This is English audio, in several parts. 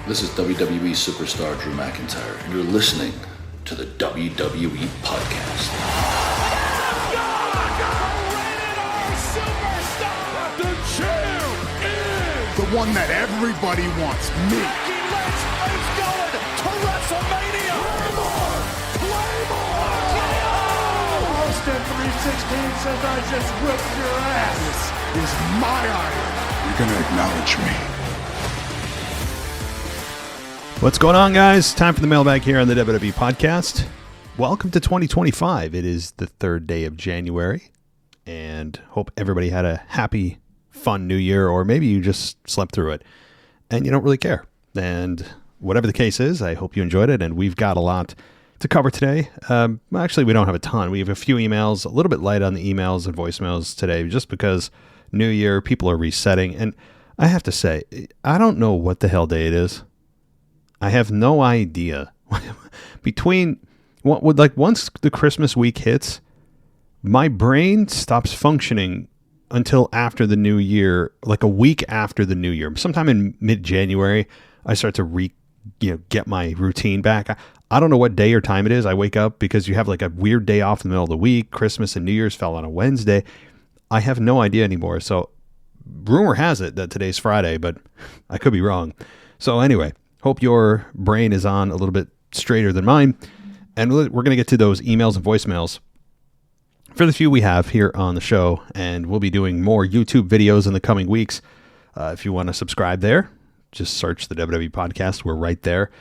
This is WWE superstar Drew McIntyre, and you're listening to the WWE Podcast. The champ is the one that everybody wants, me. Becky Lynch is going to WrestleMania. Claymore! Austin 316 says I just whipped your ass. This is my iron. You're going to acknowledge me. What's going on, guys? Time for the mailbag here on the WWE Podcast. Welcome to 2025. It is the third day of January, and hope everybody had a happy, fun new year, or maybe you just slept through it and you don't really care. And whatever the case is, I hope you enjoyed it, and we've got a lot to cover today. Actually, we don't have a ton. We have a few emails, a little bit light on the emails and voicemails today, just because New Year, people are resetting. And I have to say, I don't know what the hell day it is. I have no idea. Between what would once the Christmas week hits, my brain stops functioning until after the new year, like a week after the new year. Sometime in mid-January, I start to get my routine back. I don't know what day or time it is. I wake up because you have like a weird day off in the middle of the week. Christmas and New Year's fell on a Wednesday. I have no idea anymore. So rumor has it that today's Friday, but I could be wrong. So anyway, hope your brain is on a little bit straighter than mine. And we're going to get to those emails and voicemails for the few we have here on the show. And we'll be doing more YouTube videos in the coming weeks. If you want to subscribe there, just search the WWE Podcast. We're right there.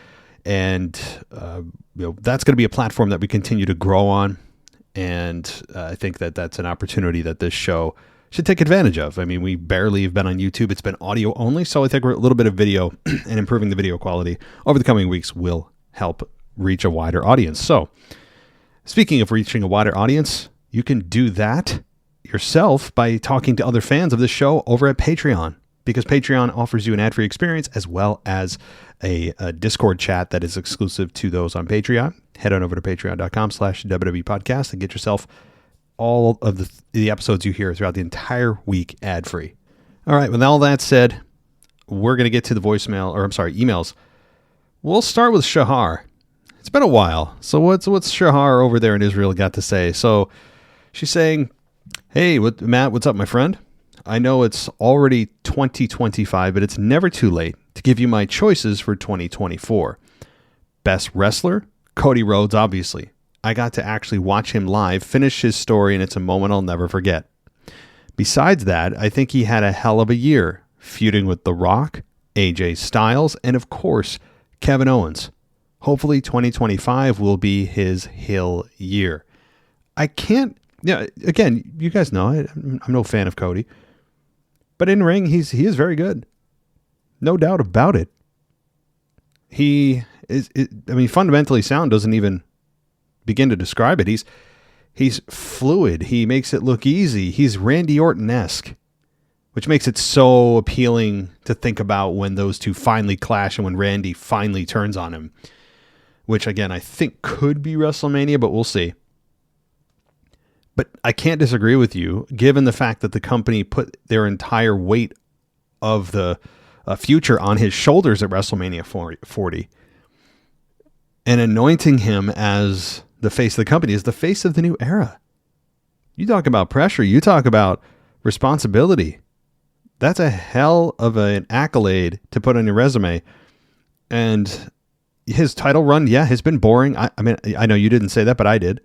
And that's going to be a platform that we continue to grow on. And I think that that's an opportunity that this show should take advantage of. I mean, we barely have been on YouTube. It's been audio only. So I think a little bit of video and improving the video quality over the coming weeks will help reach a wider audience. So speaking of reaching a wider audience, you can do that yourself by talking to other fans of this show over at Patreon, because Patreon offers you an ad-free experience as well as a Discord chat that is exclusive to those on Patreon. Head on over to patreon.com/WWE Podcast and get yourself all of the episodes you hear throughout the entire week ad-free. All right, with all that said, we're going to get to the emails. We'll start with Shahar. It's been a while. So what's Shahar over there in Israel got to say? So she's saying, hey, Matt, what's up, my friend? I know it's already 2025, but it's never too late to give you my choices for 2024. Best wrestler? Cody Rhodes, obviously. I got to actually watch him live, finish his story, and it's a moment I'll never forget. Besides that, I think he had a hell of a year, feuding with The Rock, AJ Styles, and of course, Kevin Owens. Hopefully 2025 will be his hill year. Again, you guys know, I'm no fan of Cody. But in ring, he is very good. No doubt about it. He is, fundamentally sound doesn't even begin to describe it. He's fluid. He makes it look easy. He's Randy Orton-esque, which makes it so appealing to think about when those two finally clash and when Randy finally turns on him, which again, I think could be WrestleMania, but we'll see. But I can't disagree with you, given the fact that the company put their entire weight of the future on his shoulders at WrestleMania 40, and anointing him as the face of the company, as the face of the new era. You talk about pressure. You talk about responsibility. That's a hell of an accolade to put on your resume. And his title run, has been boring. I know you didn't say that, but I did.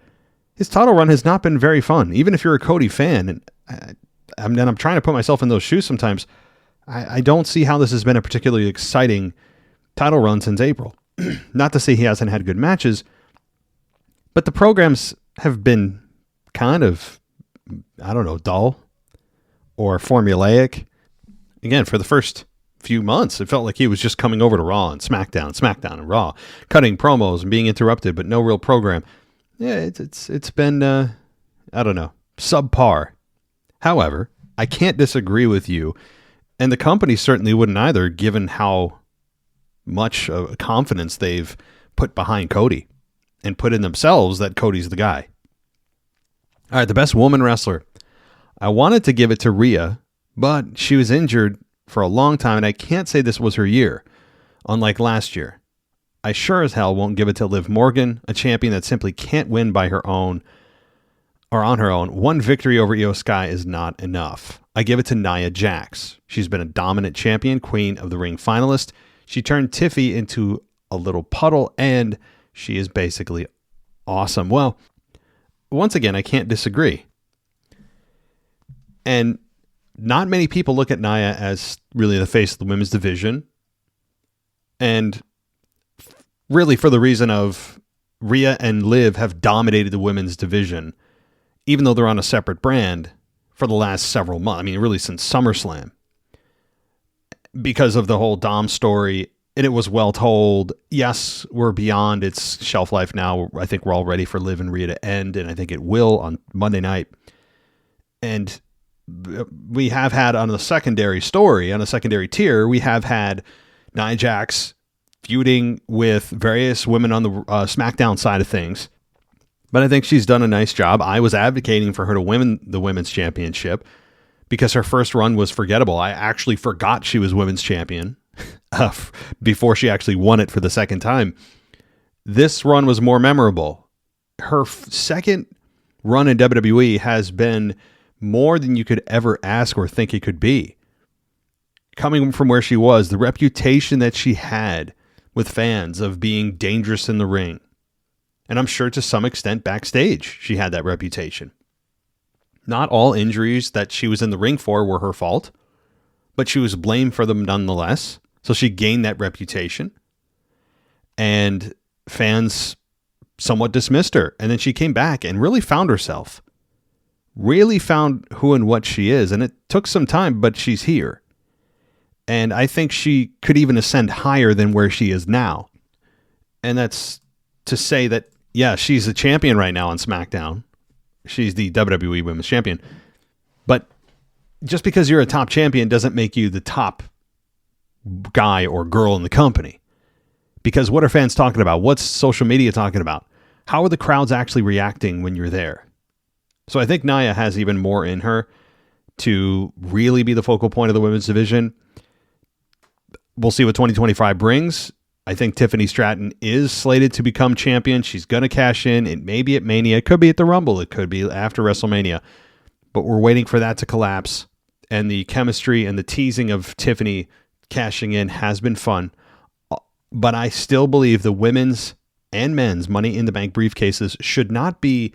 His title run has not been very fun, even if you're a Cody fan. And I'm trying to put myself in those shoes sometimes. I don't see how this has been a particularly exciting title run since April. Not to say he hasn't had good matches, but the programs have been kind of, dull or formulaic. Again, for the first few months, it felt like he was just coming over to Raw and SmackDown and Raw, cutting promos and being interrupted, but no real program. Yeah, it's been, subpar. However, I can't disagree with you, and the company certainly wouldn't either, given how much confidence they've put behind Cody and put in themselves that Cody's the guy. All right, the best woman wrestler. I wanted to give it to Rhea, but she was injured for a long time, and I can't say this was her year. unlike last year. I sure as hell won't give it to Liv Morgan, a champion that simply can't win by her own or on her own. One victory over Io Sky is not enough. I give it to Nia Jax. She's been a dominant champion, Queen of the Ring finalist. She turned Tiffy into a little puddle, and she is basically awesome. Well, once again, I can't disagree. And not many people look at Nia as really the face of the women's division. And really for the reason of Rhea and Liv have dominated the women's division, even though they're on a separate brand for the last several months. I mean, really since SummerSlam. Because of the whole Dom story, and it was well told. Yes, we're beyond its shelf life now. I think we're all ready for Liv and Rhea to end, and I think it will on Monday night. And we have had on the secondary story, on a secondary tier, we have had Nia Jax feuding with various women on the SmackDown side of things. But I think she's done a nice job. I was advocating for her to win the women's championship because her first run was forgettable. I actually forgot she was women's champion before she actually won it for the second time. This run was more memorable. Her second run in WWE has been more than you could ever ask or think it could be. Coming from where she was, the reputation that she had with fans of being dangerous in the ring. And I'm sure to some extent backstage, she had that reputation. Not all injuries that she was in the ring for were her fault, but she was blamed for them nonetheless. So she gained that reputation. And fans somewhat dismissed her. And then she came back and really found herself. Really found who and what she is. And it took some time, but she's here. And I think she could even ascend higher than where she is now. And that's to say that, yeah, she's a champion right now on SmackDown. She's the WWE Women's Champion. But just because you're a top champion doesn't make you the top guy or girl in the company. Because what are fans talking about? What's social media talking about? How are the crowds actually reacting when you're there? So I think Nia has even more in her to really be the focal point of the women's division. We'll see what 2025 brings. I think Tiffany Stratton is slated to become champion. She's going to cash in. It may be at Mania. It could be at the Rumble. It could be after WrestleMania. But we're waiting for that to collapse. And the chemistry and the teasing of Tiffany cashing in has been fun. But I still believe the women's and men's Money in the Bank briefcases should not be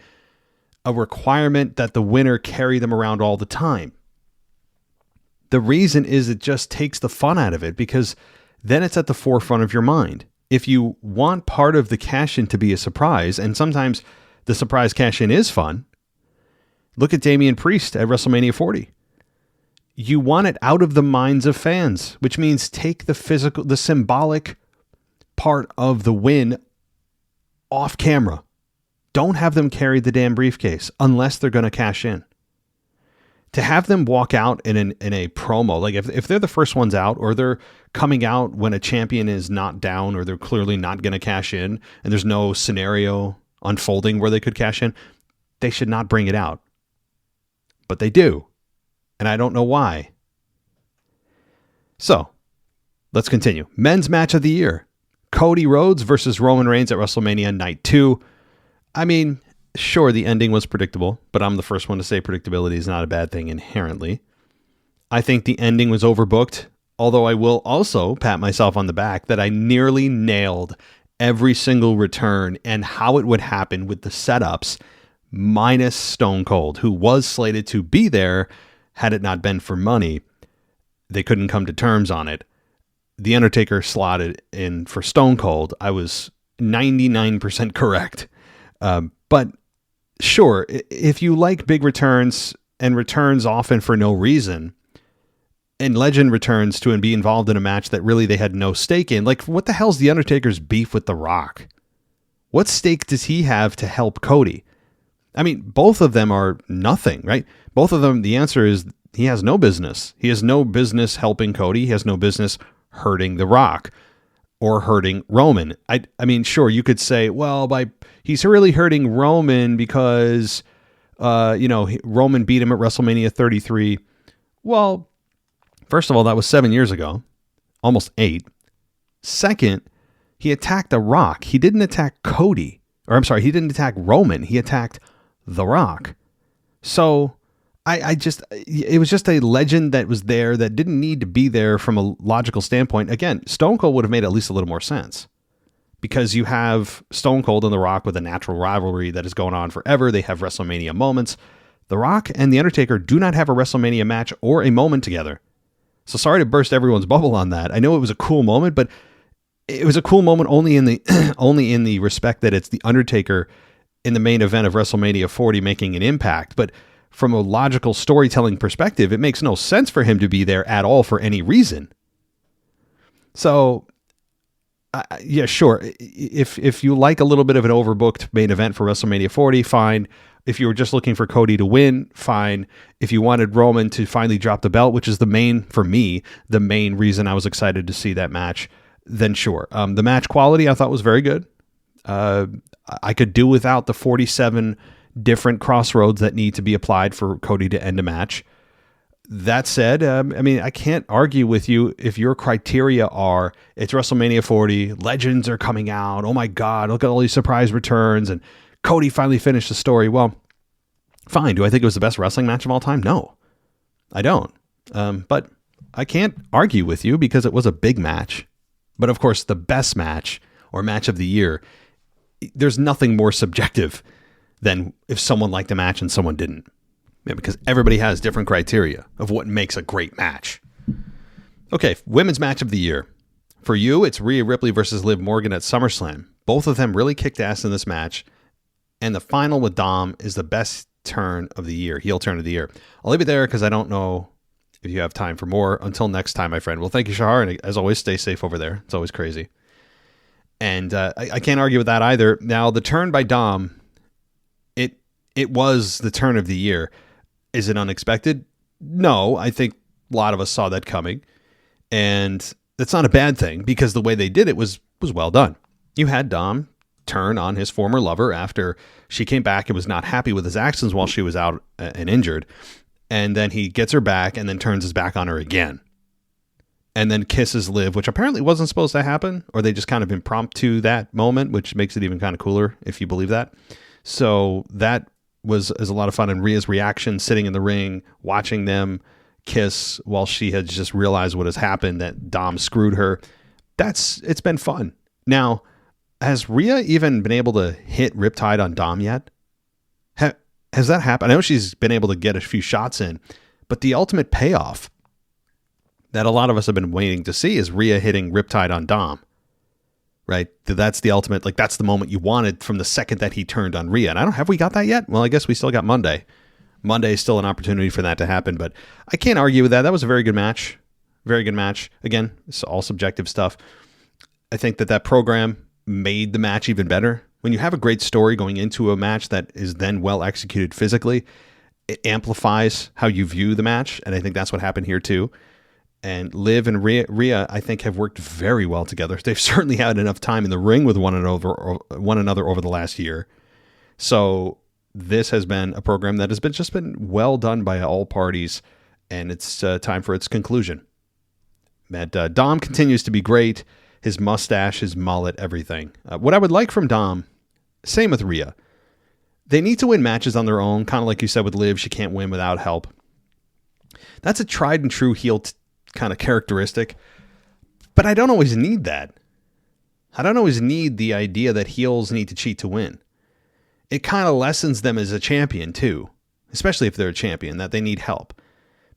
a requirement that the winner carry them around all the time. The reason is it just takes the fun out of it because then it's at the forefront of your mind. If you want part of the cash-in to be a surprise, and sometimes the surprise cash-in is fun, look at Damian Priest at WrestleMania 40. You want it out of the minds of fans, which means take the physical, the symbolic part of the win off camera. Don't have them carry the damn briefcase unless they're going to cash in. To have them walk out in a promo, like if they're the first ones out or they're coming out when a champion is not down or they're clearly not going to cash in and there's no scenario unfolding where they could cash in, they should not bring it out. But they do. And I don't know why. So, let's continue. Men's match of the year. Cody Rhodes versus Roman Reigns at WrestleMania Night 2. I mean, sure, the ending was predictable, but I'm the first one to say predictability is not a bad thing inherently. I think the ending was overbooked, although I will also pat myself on the back that I nearly nailed every single return and how it would happen with the setups, minus Stone Cold, who was slated to be there had it not been for money. They couldn't come to terms on it. The Undertaker slotted in for Stone Cold. I was 99% correct. But sure, if you like big returns and returns often for no reason, and Legend returns to and be involved in a match that really they had no stake in, like what the hell's The Undertaker's beef with The Rock? What stake does he have to help Cody? I mean, both of them are nothing, right? Both of them, the answer is he has no business. He has no business helping Cody. He has no business hurting The Rock or hurting Roman. I mean, sure, you could say, well, he's really hurting Roman because, Roman beat him at WrestleMania 33. Well, first of all, that was 7 years ago, almost 8. Second, he attacked The Rock. He didn't attack Cody. Or I'm sorry, he didn't attack Roman. He attacked The Rock. So it was just a legend that was there that didn't need to be there from a logical standpoint. Again, Stone Cold would have made at least a little more sense because you have Stone Cold and The Rock with a natural rivalry that is going on forever. They have WrestleMania moments. The Rock and The Undertaker do not have a WrestleMania match or a moment together. So sorry to burst everyone's bubble on that. I know it was a cool moment, but it was a cool moment only in the only in the respect that it's The Undertaker in the main event of WrestleMania 40 making an impact. But from a logical storytelling perspective, it makes no sense for him to be there at all for any reason. So, yeah, sure. If you like a little bit of an overbooked main event for WrestleMania 40, fine. If you were just looking for Cody to win, fine. If you wanted Roman to finally drop the belt, which is the main reason I was excited to see that match, then sure. The match quality I thought was very good. I could do without the 47 different crossroads that need to be applied for Cody to end a match. That said, I can't argue with you if your criteria are it's WrestleMania 40, legends are coming out, oh my God, look at all these surprise returns, and Cody finally finished the story. Well, fine. Do I think it was the best wrestling match of all time? No, I don't. But I can't argue with you because it was a big match. But of course, the best match or match of the year, there's nothing more subjective than if someone liked a match and someone didn't. Yeah, because everybody has different criteria of what makes a great match. Okay, women's match of the year. For you, it's Rhea Ripley versus Liv Morgan at SummerSlam. Both of them really kicked ass in this match. And the final with Dom is the best turn of the year, heel turn of the year. I'll leave it there because I don't know if you have time for more. Until next time, my friend. Well, thank you, Shahar. And as always, stay safe over there. It's always crazy. And I can't argue with that either. Now, the turn by Dom, it was the turn of the year. Is it unexpected? No, I think a lot of us saw that coming. And that's not a bad thing because the way they did it was well done. You had Dom turn on his former lover after she came back and was not happy with his actions while she was out and injured. And then he gets her back and then turns his back on her again. And then kisses Liv, which apparently wasn't supposed to happen, or they just kind of impromptu that moment, which makes it even kind of cooler if you believe that. So that is a lot of fun. And Rhea's reaction, sitting in the ring, watching them kiss while she had just realized what has happened, that Dom screwed her. It's been fun. Now, has Rhea even been able to hit Riptide on Dom yet? Has that happened? I know she's been able to get a few shots in, but the ultimate payoff that a lot of us have been waiting to see is Rhea hitting Riptide on Dom, right? That's the ultimate, like that's the moment you wanted from the second that he turned on Rhea. And have we got that yet? Well, I guess we still got Monday. Monday is still an opportunity for that to happen, but I can't argue with that. That was a very good match. Very good match. Again, it's all subjective stuff. I think that program made the match even better. When you have a great story going into a match that is then well executed physically, it amplifies how you view the match. And I think that's what happened here too. And Liv and Rhea, I think, have worked very well together. They've certainly had enough time in the ring with one another over the last year. So this has been a program that has been well done by all parties, and it's time for its conclusion. Dom continues to be great. His mustache, his mullet, everything. What I would like from Dom, same with Rhea. They need to win matches on their own, kind of like you said with Liv. She can't win without help. That's a tried and true heel kind of characteristic, but I don't always need that. I don't always need the idea that heels need to cheat to win. It kind of lessens them as a champion too, especially if they're a champion, that they need help.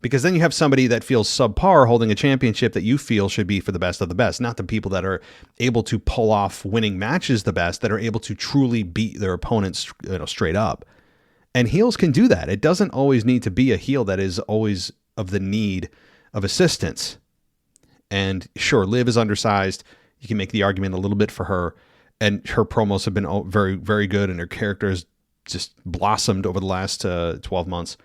Because then you have somebody that feels subpar holding a championship that you feel should be for the best of the best, not the people that are able to pull off winning matches the best, that are able to truly beat their opponents, straight up. And heels can do that. It doesn't always need to be a heel that is always of the need of assistance. And sure, Liv is undersized. You can make the argument a little bit for her, and her promos have been very, very good, and her character has just blossomed over the last 12 months.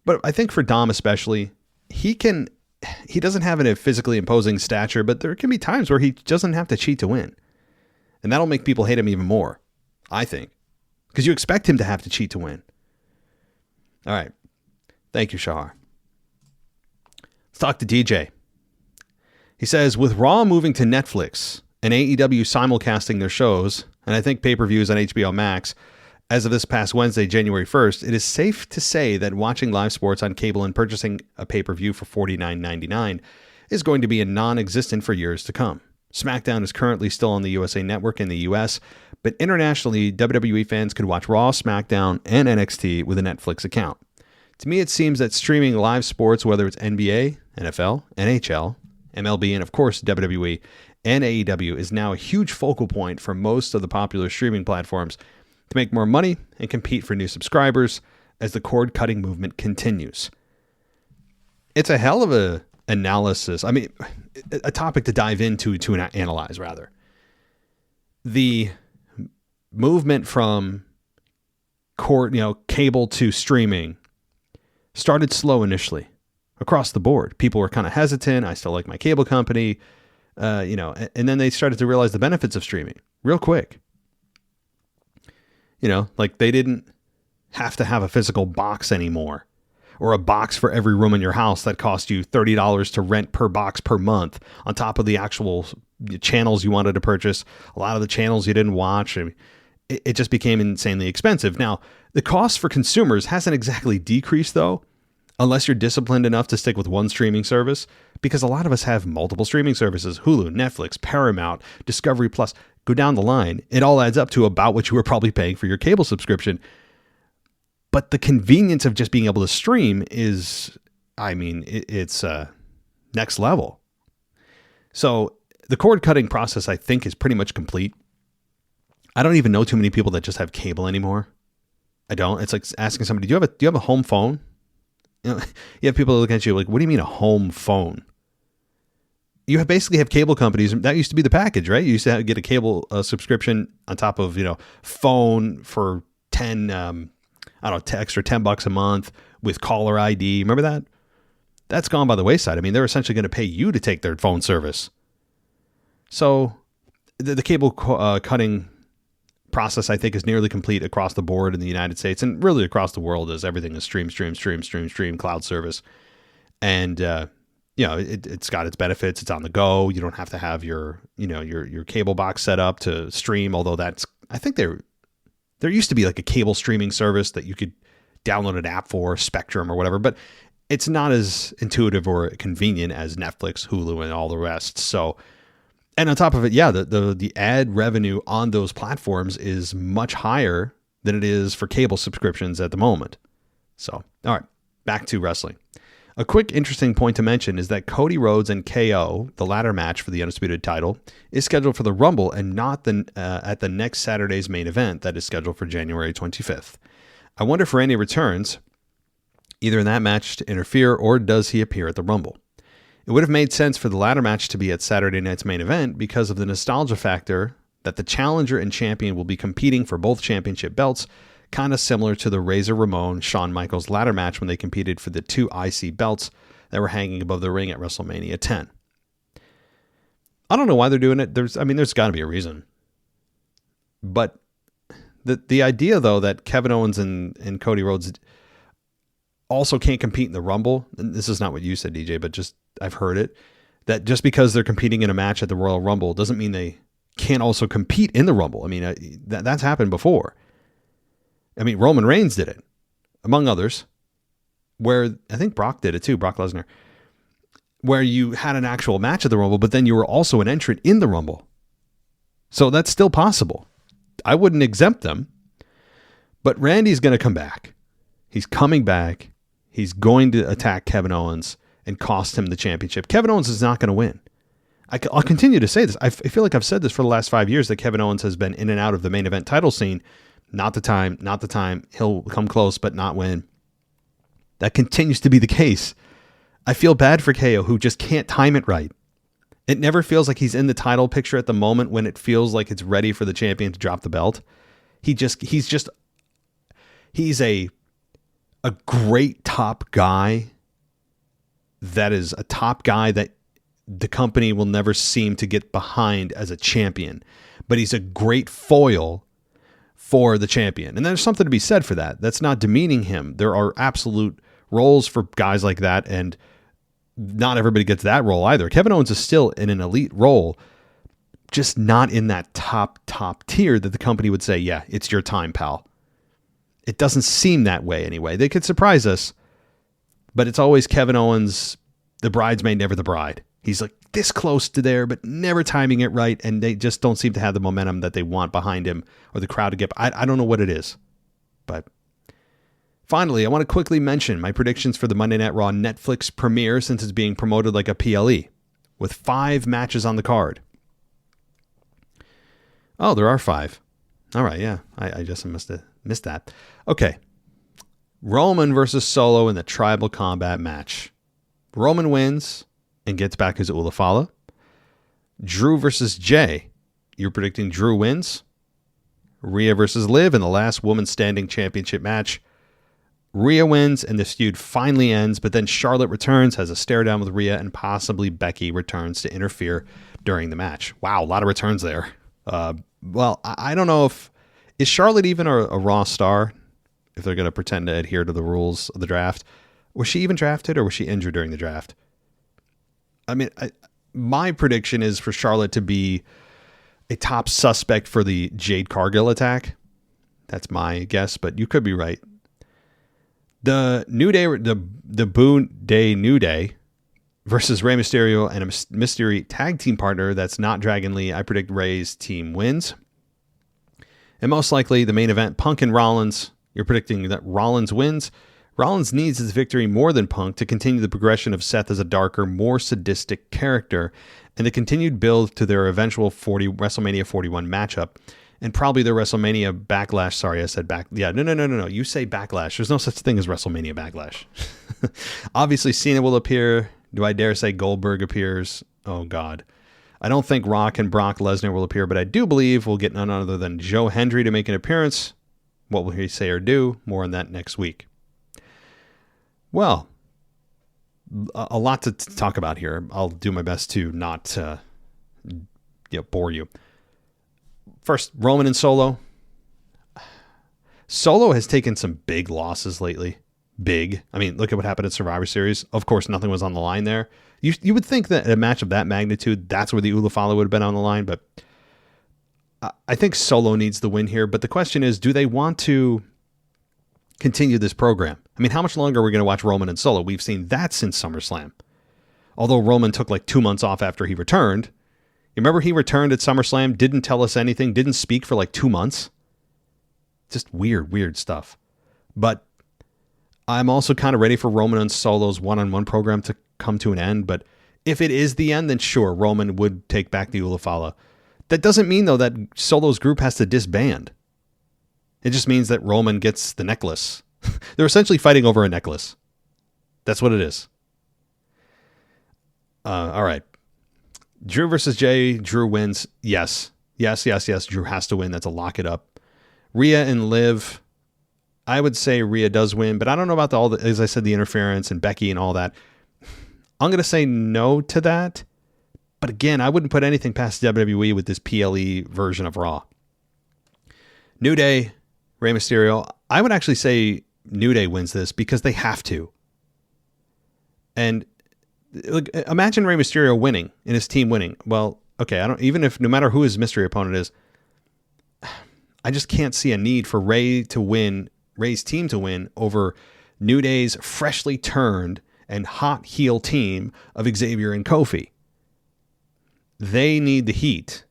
But I think for Dom especially, he doesn't have a physically imposing stature, but there can be times where he doesn't have to cheat to win. And that'll make people hate him even more, I think, because you expect him to have to cheat to win. All right. Thank you, Shahar. Let's talk to DJ. He says, with Raw moving to Netflix and AEW simulcasting their shows, and I think pay-per-views on HBO Max, as of this past Wednesday, January 1st, it is safe to say that watching live sports on cable and purchasing a pay-per-view for $49.99 is going to be a non-existent for years to come. SmackDown is currently still on the USA Network in the US, but internationally, WWE fans could watch Raw, SmackDown, and NXT with a Netflix account. To me, it seems that streaming live sports, whether it's NBA, NFL, NHL, MLB, and of course WWE and AEW, is now a huge focal point for most of the popular streaming platforms to make more money and compete for new subscribers as the cord-cutting movement continues. It's a hell of a analysis. I mean, a topic to dive into, to analyze, rather. The movement from cable to streaming started slow initially across the board. People were kind of hesitant. I still like my cable company, and then they started to realize the benefits of streaming real quick. Like they didn't have to have a physical box anymore, or a box for every room in your house that cost you $30 to rent per box per month, on top of the actual channels you wanted to purchase. A lot of the channels you didn't watch. It just became insanely expensive. Now, the cost for consumers hasn't exactly decreased, though, unless you're disciplined enough to stick with one streaming service, because a lot of us have multiple streaming services: Hulu, Netflix, Paramount, Discovery Plus. Go down the line. It all adds up to about what you were probably paying for your cable subscription. But the convenience of just being able to stream is, it's next level. So the cord cutting process, I think, is pretty much complete. I don't even know too many people that just have cable anymore. I don't. It's like asking somebody, do you have a home phone? You have people looking at you like, what do you mean a home phone? You basically have cable companies. That used to be the package, right? You used to get a cable subscription on top of, phone for extra $10 a month with caller ID. Remember that? That's gone by the wayside. I mean, they're essentially going to pay you to take their phone service. So the cable cutting process, I think, is nearly complete across the board in the United States and really across the world, as everything is stream, cloud service. And, it's got its benefits. It's on the go. You don't have to have your cable box set up to stream. Although I think there used to be like a cable streaming service that you could download an app for, Spectrum or whatever, but it's not as intuitive or convenient as Netflix, Hulu, and all the rest. So, and on top of it, the ad revenue on those platforms is much higher than it is for cable subscriptions at the moment. So, all right, back to wrestling. A quick interesting point to mention is that Cody Rhodes and KO, the ladder match for the Undisputed title, is scheduled for the Rumble and not at the next Saturday's main event that is scheduled for January 25th. I wonder if Randy returns either in that match to interfere, or does he appear at the Rumble? It would have made sense for the ladder match to be at Saturday night's main event because of the nostalgia factor that the challenger and champion will be competing for both championship belts, kind of similar to the Razor Ramon Shawn Michaels ladder match when they competed for the 2 IC belts that were hanging above the ring at WrestleMania 10. I don't know why they're doing it. There's got to be a reason. But the idea, though, that Kevin Owens and Cody Rhodes also can't compete in the Rumble, and this is not what you said, DJ, but just I've heard it, that just because they're competing in a match at the Royal Rumble doesn't mean they can't also compete in the Rumble. I mean, that's happened before. I mean, Roman Reigns did it, among others, where I think Brock did it too, Brock Lesnar, where you had an actual match at the Rumble, but then you were also an entrant in the Rumble. So that's still possible. I wouldn't exempt them, but Randy's going to come back. He's coming back. He's going to attack Kevin Owens and cost him the championship. Kevin Owens is not going to win. I'll continue to say this. I feel like I've said this for the last 5 years, that Kevin Owens has been in and out of the main event title scene. Not the time. He'll come close, but not win. That continues to be the case. I feel bad for KO, who just can't time it right. It never feels like he's in the title picture at the moment when it feels like it's ready for the champion to drop the belt. He's a great top guy. That is a top guy that the company will never seem to get behind as a champion, but he's a great foil for the champion. And there's something to be said for that. That's not demeaning him. There are absolute roles for guys like that. And not everybody gets that role either. Kevin Owens is still in an elite role, just not in that top tier that the company would say, yeah, it's your time, pal. It doesn't seem that way anyway. They could surprise us, but it's always Kevin Owens, the bridesmaid, never the bride. He's like this close to there, but never timing it right, and they just don't seem to have the momentum that they want behind him or the crowd to get. I don't know what it is, but finally, I want to quickly mention my predictions for the Monday Night Raw Netflix premiere, since it's being promoted like a PLE, with 5 matches on the card. Oh, there are 5. All right, yeah. I just must have missed that. Okay. Roman versus Solo in the Tribal Combat match. Roman wins and gets back his Ulafala. Drew versus Jay. You're predicting Drew wins. Rhea versus Liv in the last woman standing championship match. Rhea wins and the feud finally ends, but then Charlotte returns, has a stare down with Rhea, and possibly Becky returns to interfere during the match. Wow, a lot of returns there. Well, I don't know if... Is Charlotte even a Raw star, if they're going to pretend to adhere to the rules of the draft? Was she even drafted, or was she injured during the draft? I mean, my prediction is for Charlotte to be a top suspect for the Jade Cargill attack. That's my guess, but you could be right. The New Day, the Boone Day New Day versus Rey Mysterio and a mystery tag team partner that's not Dragon Lee. I predict Rey's team wins. And most likely the main event, Punk and Rollins. You're predicting that Rollins wins. Rollins needs his victory more than Punk to continue the progression of Seth as a darker, more sadistic character and the continued build to their eventual WrestleMania 41 matchup and probably their WrestleMania Backlash. Sorry, I said back. Yeah, no. You say Backlash. There's no such thing as WrestleMania Backlash. Obviously, Cena will appear. Do I dare say Goldberg appears? Oh, God. I don't think Rock and Brock Lesnar will appear, but I do believe we'll get none other than Joe Hendry to make an appearance. What will he say or do? More on that next week. Well, a lot to talk about here. I'll do my best to not bore you. First, Roman and Solo. Solo has taken some big losses lately. Big. I mean, look at what happened at Survivor Series. Of course, nothing was on the line there. You would think that a match of that magnitude, that's where the Ulafala would have been on the line, but I think Solo needs the win here. But the question is, do they want to continue this program? I mean, how much longer are we going to watch Roman and Solo? We've seen that since SummerSlam. Although Roman took like 2 months off after he returned. You remember he returned at SummerSlam, didn't tell us anything, didn't speak for like 2 months? Just weird stuff. But I'm also kind of ready for Roman and Solo's one-on-one program to come to an end. But if it is the end, then sure, Roman would take back the Ulafala. That doesn't mean, though, that Solo's group has to disband. It just means that Roman gets the necklace. They're essentially fighting over a necklace. That's what it is. All right. Drew versus Jay. Drew wins. Yes. Drew has to win. That's a lock it up. Rhea and Liv. I would say Rhea does win, but I don't know about as I said, the interference and Becky and all that. I'm going to say no to that. But again, I wouldn't put anything past WWE with this PLE version of Raw. New Day, Rey Mysterio. I would actually say New Day wins this because they have to. And look, imagine Rey Mysterio winning and his team winning. Well, okay, no matter who his mystery opponent is, I just can't see a need for Rey's team to win over New Day's freshly turned and hot heel team of Xavier and Kofi. They need the heat.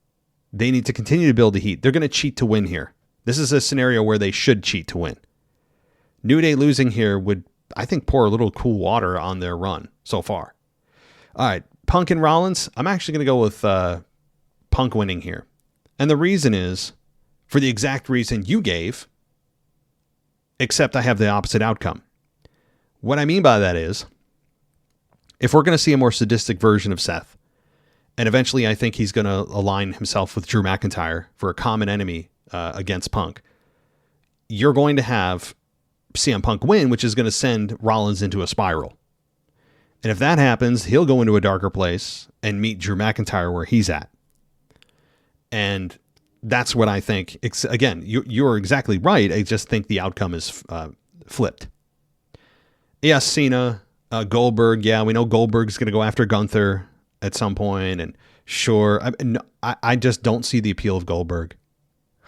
They need to continue to build the heat. They're going to cheat to win here. This is a scenario where they should cheat to win. New Day losing here would, I think, pour a little cool water on their run so far. All right, Punk and Rollins. I'm actually going to go with Punk winning here. And the reason is for the exact reason you gave, except I have the opposite outcome. What I mean by that is, if we're going to see a more sadistic version of Seth, and eventually I think he's going to align himself with Drew McIntyre for a common enemy against Punk, you're going to have CM Punk win, which is going to send Rollins into a spiral. And if that happens, he'll go into a darker place and meet Drew McIntyre where he's at. And that's what I think. Again, you're exactly right. I just think the outcome is flipped. Yes, Cena. Goldberg, yeah, we know Goldberg's going to go after Gunther at some point, and sure, I just don't see the appeal of Goldberg.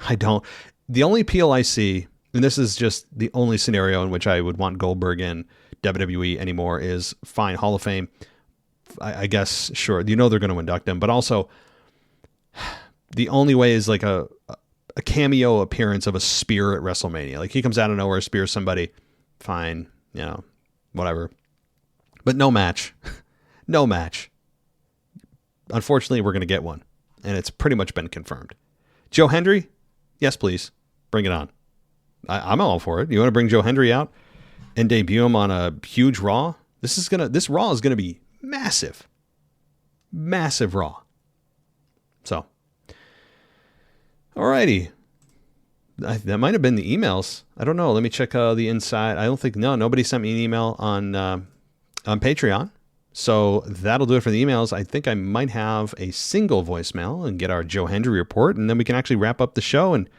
I don't. The only appeal I see, and this is just the only scenario in which I would want Goldberg in WWE anymore, is fine, Hall of Fame. I guess, sure, they're going to induct him, but also the only way is like a cameo appearance of a spear at WrestleMania. Like he comes out of nowhere, spears somebody, fine, whatever. But no match. No match. Unfortunately, we're going to get one, and it's pretty much been confirmed. Joe Hendry? Yes, please. Bring it on. I'm all for it. You want to bring Joe Hendry out and debut him on a huge Raw? This Raw is going to be massive. Massive Raw. So, alrighty. That might have been the emails. I don't know. Let me check the inside. I don't think, nobody sent me an email on Patreon. So that'll do it for the emails. I think I might have a single voicemail and get our Joe Hendry report, and then we can actually wrap up the show and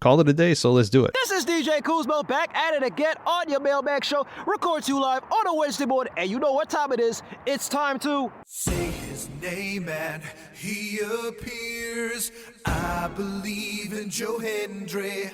call it a day. So let's do it. This is DJ Kuzmo back at it again on your Mailbag show. Records you live on a Wednesday morning, and you know what time it is. It's time to Say his name and he appears. I believe in Joe Hendry.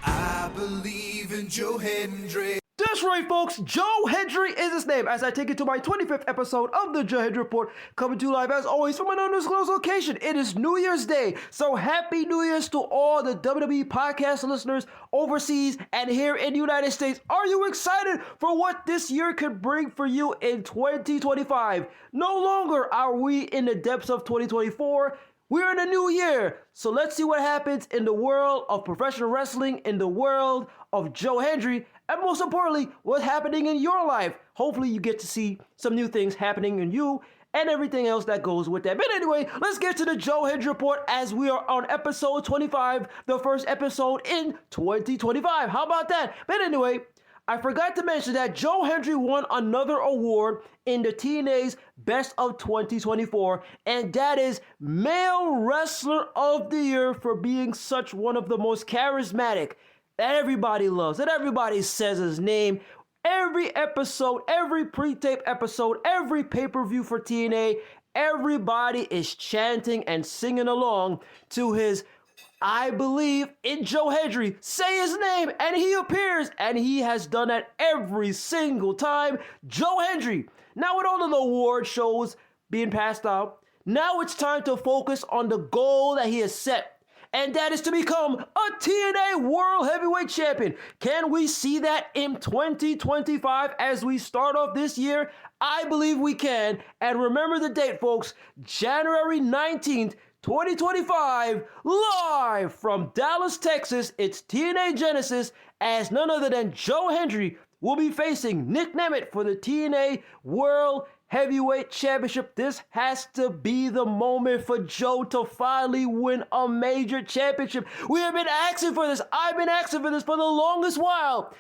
I believe in Joe Hendry. That's right, folks. Joe Hendry is his name. As I take you to my 25th episode of the Joe Hendry Report, coming to you live as always from an undisclosed location. It is New Year's Day, so happy New Year's to all the WWE podcast listeners overseas and here in the United States. Are you excited for what this year could bring for you in 2025? No longer are we in the depths of 2024. We're in a new year, so let's see what happens in the world of professional wrestling, in the world of Joe Hendry, and most importantly, what's happening in your life. Hopefully you get to see some new things happening in you and everything else that goes with that. But anyway, let's get to the Joe Hendry Report as we are on episode 25, the first episode in 2025. How about that? But anyway, I forgot to mention that Joe Hendry won another award in the TNA's Best of 2024, and that is Male Wrestler of the Year for being such one of the most charismatic that everybody loves, that everybody says his name. Every episode, every pre-tape episode, every pay-per-view for TNA, everybody is chanting and singing along to his I believe in Joe Hendry. Say his name and he appears, and he has done that every single time. Joe Hendry. Now with all of the award shows being passed out, now it's time to focus on the goal that he has set. And that is to become a TNA World Heavyweight Champion. Can we see that in 2025 as we start off this year? I believe we can. And remember the date, folks. January 19th, 2025, live from Dallas, Texas. It's TNA Genesis as none other than Joe Hendry will be facing Nick Nemeth for the TNA World Heavyweight Championship. This has to be the moment for Joe to finally win a major championship. We have been asking for this. I've been asking for this for the longest while.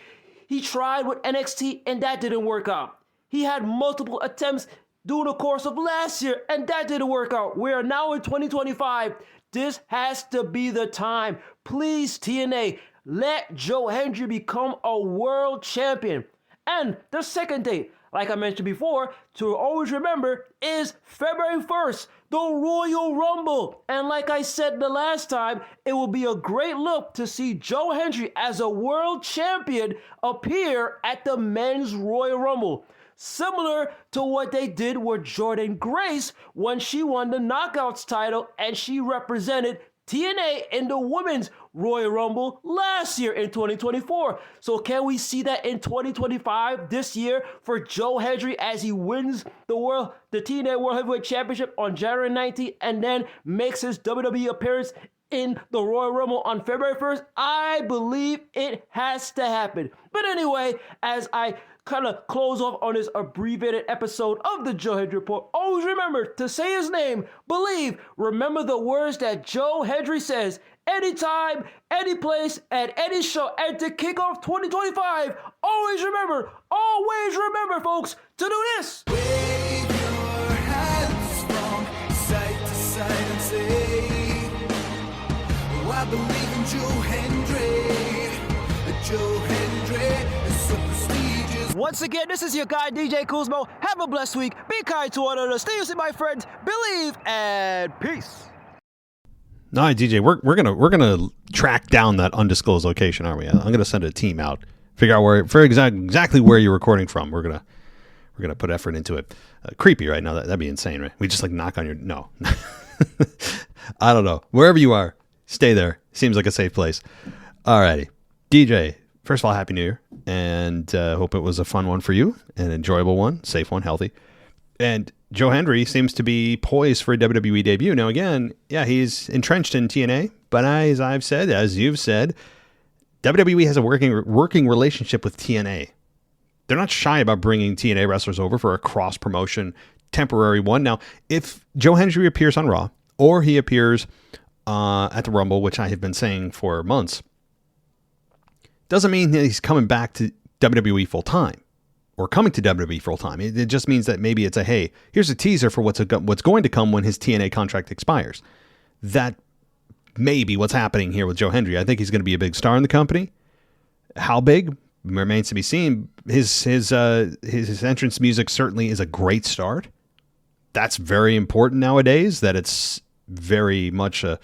He tried with NXT and that didn't work out. He had multiple attempts during the course of last year and that didn't work out. We are now in 2025. This has to be the time. Please, TNA, let Joe Hendry become a world champion. And the second date, like I mentioned before, to always remember, is February 1st, the Royal Rumble. And like I said the last time, it will be a great look to see Joe Hendry as a world champion appear at the Men's Royal Rumble. Similar to what they did with Jordynne Grace when she won the Knockouts title and she represented TNA in the Women's Royal Rumble last year in 2024. So can we see that in 2025 this year for Joe Hendry as he wins the TNA World Heavyweight Championship on January 19th and then makes his WWE appearance in the Royal Rumble on February 1st? I believe it has to happen. But anyway, as I kind of close off on this abbreviated episode of the Joe Hendry Report, always remember to say his name, believe, remember the words that Joe Hendry says, anytime, any place, at any show, and to kick off 2025, always remember, folks, to do this. Wave your hands from side to side and say, oh, I believe in Joe Hendry. Joe Hendry is so prestigious. Once again, this is your guy, DJ Kuzmo. Have a blessed week. Be kind to one another. Stay safe, my friends. Believe and peace. All right, DJ, we're gonna track down that undisclosed location, aren't we? I'm gonna send a team out, figure out exactly where you're recording from. We're gonna put effort into it. Creepy, right? Now that'd be insane, right? We just like knock on your no. I don't know. Wherever you are, stay there. Seems like a safe place. All righty, DJ. First of all, Happy New Year, and hope it was a fun one for you, an enjoyable one, safe one, healthy. And Joe Hendry seems to be poised for a WWE debut. Now, again, yeah, he's entrenched in TNA, but as I've said, as you've said, WWE has a working relationship with TNA. They're not shy about bringing TNA wrestlers over for a cross-promotion temporary one. Now, if Joe Hendry appears on Raw, or he appears at the Rumble, which I have been saying for months, doesn't mean that he's coming back to WWE full-time. Or coming to WWE full time. It just means that maybe it's hey, here's a teaser for what's going to come when his TNA contract expires. That may be what's happening here with Joe Hendry. I think he's going to be a big star in the company. How big remains to be seen. His entrance music certainly is a great start. That's very important nowadays. That it's very much a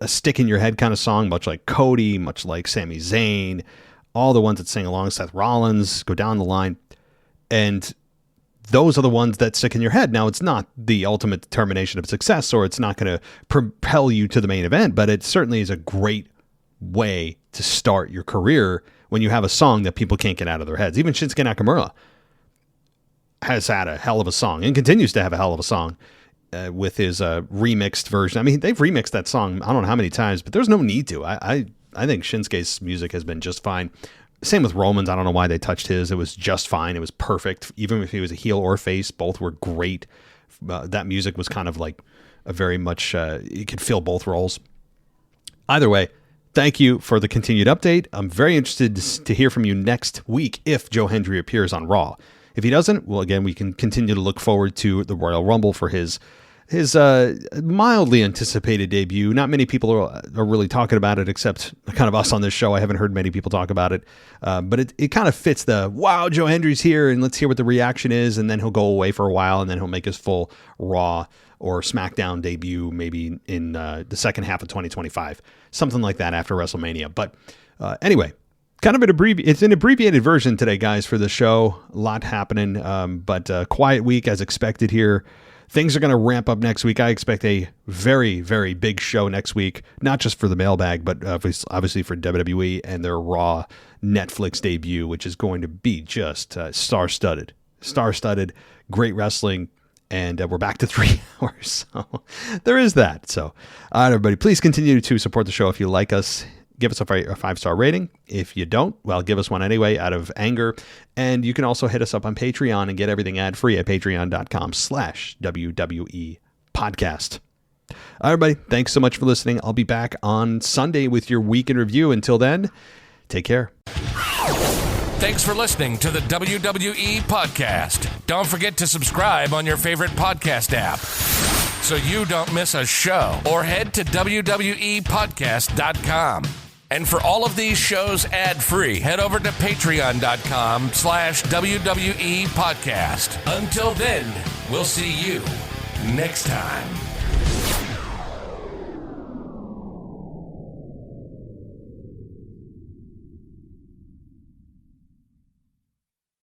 stick in your head kind of song, much like Cody, much like Sami Zayn, all the ones that sing along, Seth Rollins, go down the line. And those are the ones that stick in your head. Now, it's not the ultimate determination of success, or it's not going to propel you to the main event, but it certainly is a great way to start your career when you have a song that people can't get out of their heads. Even Shinsuke Nakamura has had a hell of a song and continues to have a hell of a song with his remixed version. I mean, they've remixed that song I don't know how many times, but there's no need to. I think Shinsuke's music has been just fine. Same with Roman's. I don't know why they touched his. It was just fine. It was perfect. Even if he was a heel or face, both were great. That music was kind of like a very much, you could fill both roles. Either way, thank you for the continued update. I'm very interested to hear from you next week if Joe Hendry appears on Raw. If he doesn't, well, again, we can continue to look forward to the Royal Rumble for his mildly anticipated debut. Not many people are really talking about it, except kind of us on this show. I haven't heard many people talk about it, but it kind of fits the, wow, Joe Hendry's here, and let's hear what the reaction is, and then he'll go away for a while, and then he'll make his full Raw or SmackDown debut maybe in the second half of 2025, something like that after WrestleMania. But anyway, kind of it's an abbreviated version today, guys, for the show. A lot happening, but a quiet week as expected here. Things are going to ramp up next week. I expect a very, very big show next week, not just for the mailbag, but obviously for WWE and their Raw Netflix debut, which is going to be just star-studded, great wrestling, and we're back to 3 hours. So there is that. So, all right, everybody, please continue to support the show if you like us. Give us a 5-star rating. If you don't, well, give us one anyway out of anger. And you can also hit us up on Patreon and get everything ad-free at patreon.com/WWE podcast. All right, everybody, thanks so much for listening. I'll be back on Sunday with your week in review. Until then, take care. Thanks for listening to the WWE podcast. Don't forget to subscribe on your favorite podcast app so you don't miss a show, or head to WWEpodcast.com. And for all of these shows ad-free, head over to patreon.com/WWE podcast. Until then, we'll see you next time.